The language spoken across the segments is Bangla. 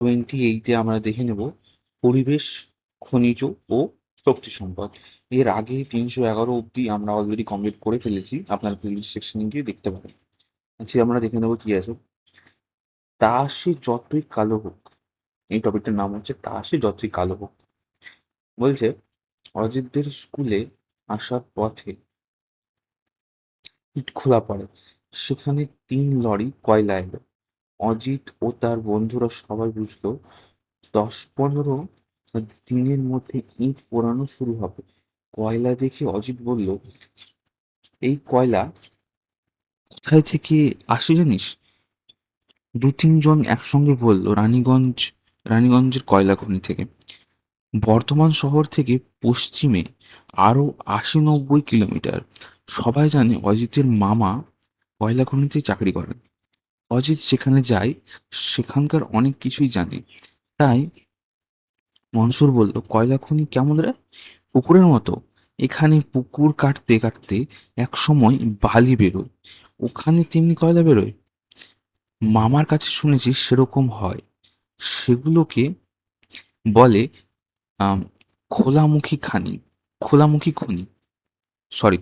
28-এ আমরা দেখে নেব পরিবেশ, খনিজ ও শক্তি সম্পদ। এর আগে 311 অব্দি আমরা অলরেডি কমপ্লিট করে ফেলেছি। আপনার প্লেলিস্ট সেকশনে গিয়ে দেখতে পারেন। আজকে আমরা দেখে নেব কি আছে। তা সে যতই কালো হোক, এই টপিকটার নাম হচ্ছে তা সে যতই কালো হোক। বলছে অজিতদের স্কুলে আসার পথে ইট খোলা পড়ে, সেখানে 3 লরি কয়লা এলো। অজিত ও তার বন্ধুরা সবাই বুঝলো 10-15 দিনের মধ্যে ইট পোড়ানো শুরু হবে। কয়লা দেখে অজিত বলল, এই কয়লা কোথায় থেকে আসে জানিস? 2-3 জন একসঙ্গে বলল, রানীগঞ্জের কয়লা খনি থেকে। বর্ধমান শহর থেকে পশ্চিমে আরো 80-90 কিলোমিটার। সবাই জানে অজিতের মামা কয়লা খনিতে চাকরি করেন। অজিত সেখানে যায়, সেখানকার অনেক কিছুই জানে। তাই মনসুর বলল, কয়লা খনি কেমন রে? পুকুরের মতো। এখানে পুকুর কাটতে কাটতে এক সময় বালি বেরোয়, ওখানে তেমনি কয়লা বেরোয়। মামার কাছে শুনেছি সেরকম হয়। সেগুলোকে বলে আম, খোলামুখী খানি খোলামুখী খনি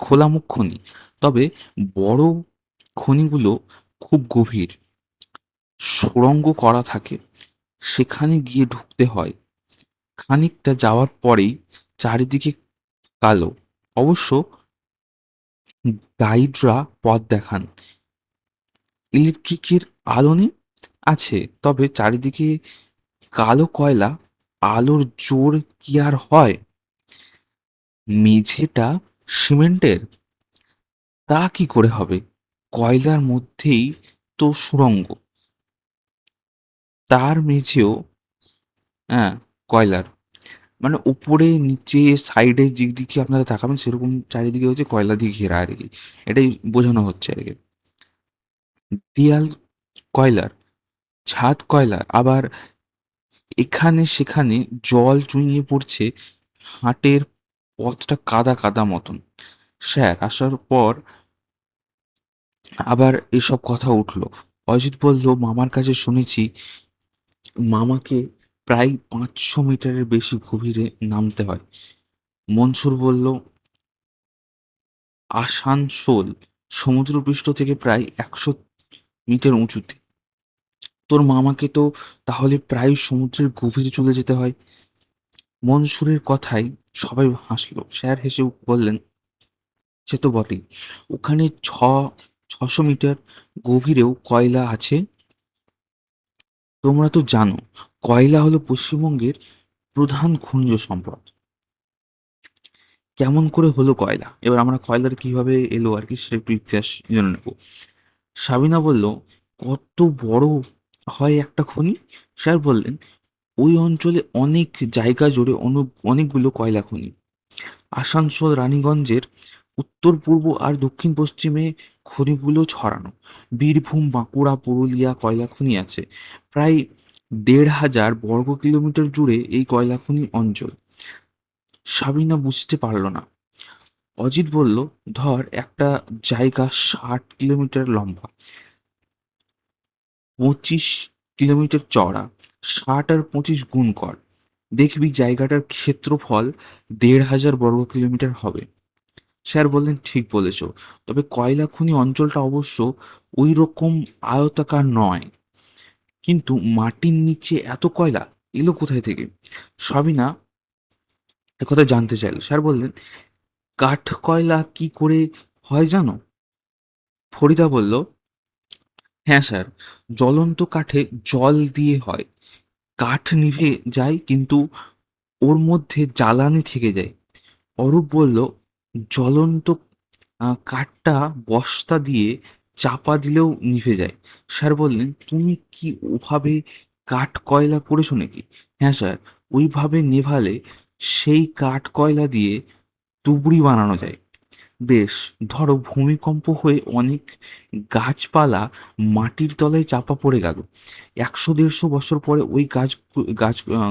খোলামুখ খনি। তবে বড় খনিগুলো খুব গভীর, সুড়ঙ্গ করা থাকে, সেখানে গিয়ে ঢুকতে হয়। খানিকটা যাওয়ার পরেই চারিদিকে কালো। অবশ্য গাইডরা পথ দেখান। ইলেকট্রিকের আলো নেই, আছে, তবে চারিদিকে কালো কয়লা। আলোর জোর কি আর হয়? মেঝেটা সিমেন্টের, তা কি করে হবে? কয়লার মধ্যেই তো সুড়ঙ্গ, তার মেঝেও, হ্যাঁ, কয়লার। মানে উপরে নিচে সাইডে যেদিকে আপনারা তাকাবেন সেরকম চারিদিকে হচ্ছে কয়লা দিয়ে ঘেরা আর কি। এটাই বোঝানো হচ্ছে আর কি। দেয়াল কয়লার, ছাদ কয়লার, আবার এখানে সেখানে জল চুইয়ে পড়ছে, হাটের পথটা কাদা কাদা মতন। স্যার আসার পর আবার এসব কথা উঠলো। অজিত বলল, মামার কাছে শুনেছি মামাকে প্রায় 500 মিটারের বেশি গভীরে নামতে হয়। মনসুর বলল, আসানসোল সমুদ্রপৃষ্ঠ থেকে প্রায় 100 মিটার উঁচুতে। তোর মামাকে তো তাহলে প্রায় সমুদ্রের গভীরে চলে যেতে হয়। মনসুরের কথায় সবাই হাসলো। স্যার হেসে বললেন, সে তো বটেই। ওখানে 600 মিটার গভীরেও কয়লা আছে। তোমরা তো জানো কয়লা হলো পশ্চিমবঙ্গের প্রধান খনিজ সম্পদ। কেমন করে হলো কয়লা? এবার আমরা কয়লার কিভাবে এলো আর কি সেটা একটু ইতিহাস জেনে নেব। সাবিনা বলল, কত বড় হয় একটা খনি? স্যার বললেন, ওই অঞ্চলে অনেক জায়গা জুড়ে অনেকগুলো কয়লা খনি। আসানসোল, রানীগঞ্জের উত্তর পূর্ব আর দক্ষিণ পশ্চিমে খনিগুলো ছড়ানো। বীরভূম, বাঁকুড়া, পুরুলিয়া কয়লা খনি আছে। প্রায় 1,500 বর্গ কিলোমিটার জুড়ে এই কয়লা খনি অঞ্চল। সাবিনা বুঝতে পারল না। অজিত বলল, ধর একটা জায়গা 60 কিলোমিটার লম্বা, 25 কিলোমিটার চওড়া। 60 আর 25 গুণ কর, দেখবি জায়গাটার ক্ষেত্রফল 1,500 বর্গ কিলোমিটার হবে। স্যার বললেন, ঠিক বলেছ, তবে কয়লা খনি অঞ্চলটা অবশ্য ওই রকম আয়তাকার নয়। কিন্তু মাটির নিচে এত কয়লা এলো কোথায় থেকে? সাবিনা একথা জানতে চাইল। স্যার বললেন, কাঠ কয়লা কি করে হয় জানো? ফরিদা বলল, হ্যাঁ স্যার, জ্বলন্ত কাঠে জল দিয়ে হয়। কাঠ নিভে যায় কিন্তু ওর মধ্যে জ্বালানি থেকে যায়। অরূপ বলল, জ্বলন্ত কাঠটা বস্তা দিয়ে চাপা দিলেও নিভে যায়। স্যার বললেন, তুমি কি ওভাবে কাঠ কয়লা করেছো নাকি? হ্যাঁ স্যার, ওইভাবে নেভালে সেই কাঠ কয়লা দিয়ে তুবড়ি বানানো যায়। বেশ, ধরো ভূমিকম্প হয়ে অনেক গাছপালা মাটির তলায় চাপা পড়ে গেল। 100-150 বছর পরে ওই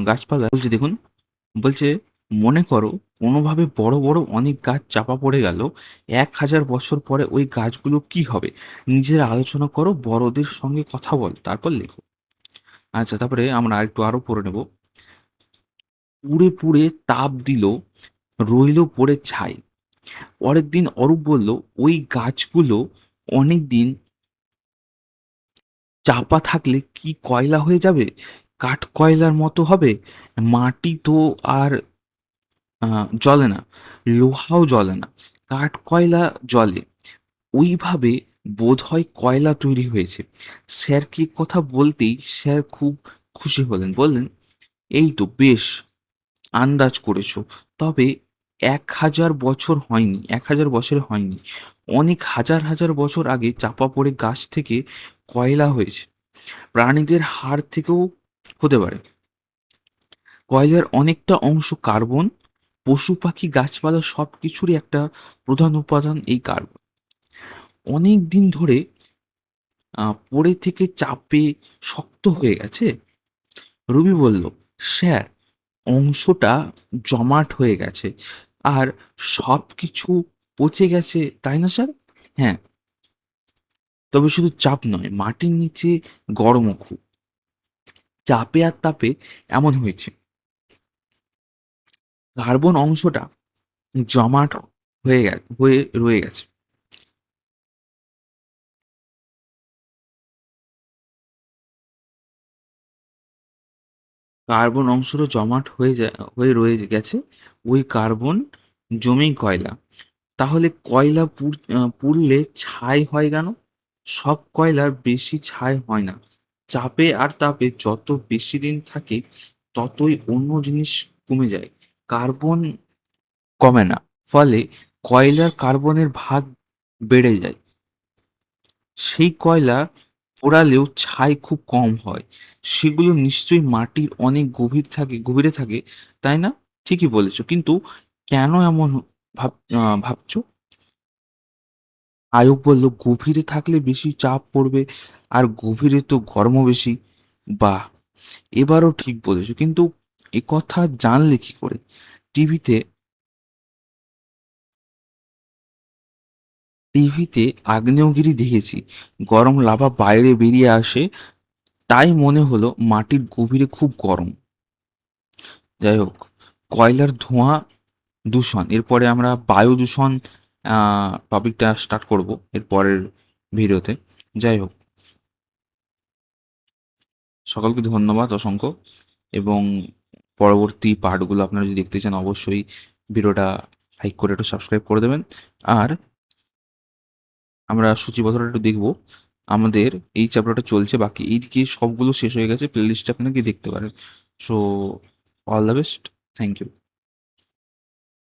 গাছপালা বলছে, দেখুন, বলছে, মনে করো কোনোভাবে বড় বড় অনেক গাছ চাপা পড়ে গেল। 1,000 বছর পরে ওই গাছগুলো কি হবে? নিজেরা আলোচনা করো, বড়দের সঙ্গে কথা বল, তারপর লেখো। আচ্ছা, তারপরে আমরা আরো পড়ে নেব। পুড়ে পুড়ে তাপ দিল, রইল পড়ে ছাই। পরের দিন অরূপ বলল, ওই গাছগুলো অনেক দিন চাপা থাকলে কি কয়লা হয়ে যাবে? কাঠ কয়লার মতো হবে। মাটি তো আর জ্বলে না, লোহাও জ্বলে না, কাঠ কয়লা জ্বলে। ওইভাবে বোধহয় কয়লা তৈরি হয়েছে। স্যারকে কথা বলতেই স্যার খুব খুশি হলেন, বললেন, এই তো বেশ আন্দাজ করেছো। তবে 1,000 বছর হয়নি, 1,000 বছরে হয়নি, অনেক হাজার হাজার বছর আগে চাপা পড়ে গাছ থেকে কয়লা হয়েছে। প্রাণীদের হাড় থেকেও হতে পারে। কয়লার অনেকটা অংশ কার্বন। পশু পাখি গাছপালা সব কিছুরই একটা প্রধান উপাদান এই কার্বন। অনেক দিন ধরে পড়ে থেকে চাপে শক্ত হয়ে গেছে। রবি বলল, স্যার, অংশটা জমাট হয়ে গেছে আর সব কিছু পচে গেছে, তাই না স্যার? হ্যাঁ, তবে শুধু চাপ নয়, মাটির নিচে গরমও খুব। চাপে আর তাপে এমন হয়েছে, কার্বন অংশটা জমাট হয়ে রয়ে গেছে। কার্বন অংশটা জমাট হয়ে রয়ে গেছে। ওই কার্বন জমেই কয়লা। তাহলে কয়লা পুড়লে ছাই হয় কেন? সব কয়লার বেশি ছাই হয় না। চাপে আর তাপে যত বেশি দিন থাকে ততই অন্য জিনিস কমে যায়, কার্বন কমে না। ফলে কয়লার কার্বনের ভাগ বেড়ে যায়। সেই কয়লা পোড়ালেও ছাই খুব কম হয়। সেগুলো নিশ্চয়ই মাটির অনেক গভীরে থাকে, তাই না? ঠিকই বলেছো, কিন্তু কেন এমন ভাবছো? আয়ুব বলল, গভীরে থাকলে বেশি চাপ পড়বে, আর গভীরে তো গরমও বেশি। বাহ, এবারও ঠিক বলেছো, কিন্তু এ কথা জানলে কি করে? টিভিতে টিভিতে আগ্নেয়গিরি দেখেছি, গরম লাভা বাইরে বেরিয়ে আসে, তাই মনে হলো মাটির গভীরে খুব গরম। যাই হোক, কয়লার ধোঁয়া দূষণ, এরপরে আমরা বায়ু দূষণ টপিকটা স্টার্ট করব এর পরের ভিডিওতে। যাই হোক, সকলকে ধন্যবাদ অসংখ্য, এবং পরবর্তী পার্টগুলো আপনারা যদি দেখতে চান অবশ্যই ভিডিওটা লাইক করে একটু সাবস্ক্রাইব করে দেবেন। আর আমরা সূচিপত্রটা একটু দেখব। আমাদের এই চ্যাপ্টারটা চলছে, বাকি এইদিকে সবগুলো শেষ হয়ে গেছে, প্লেলিস্টে আপনারা গিয়ে দেখতে পারেন। So all the best, thank you.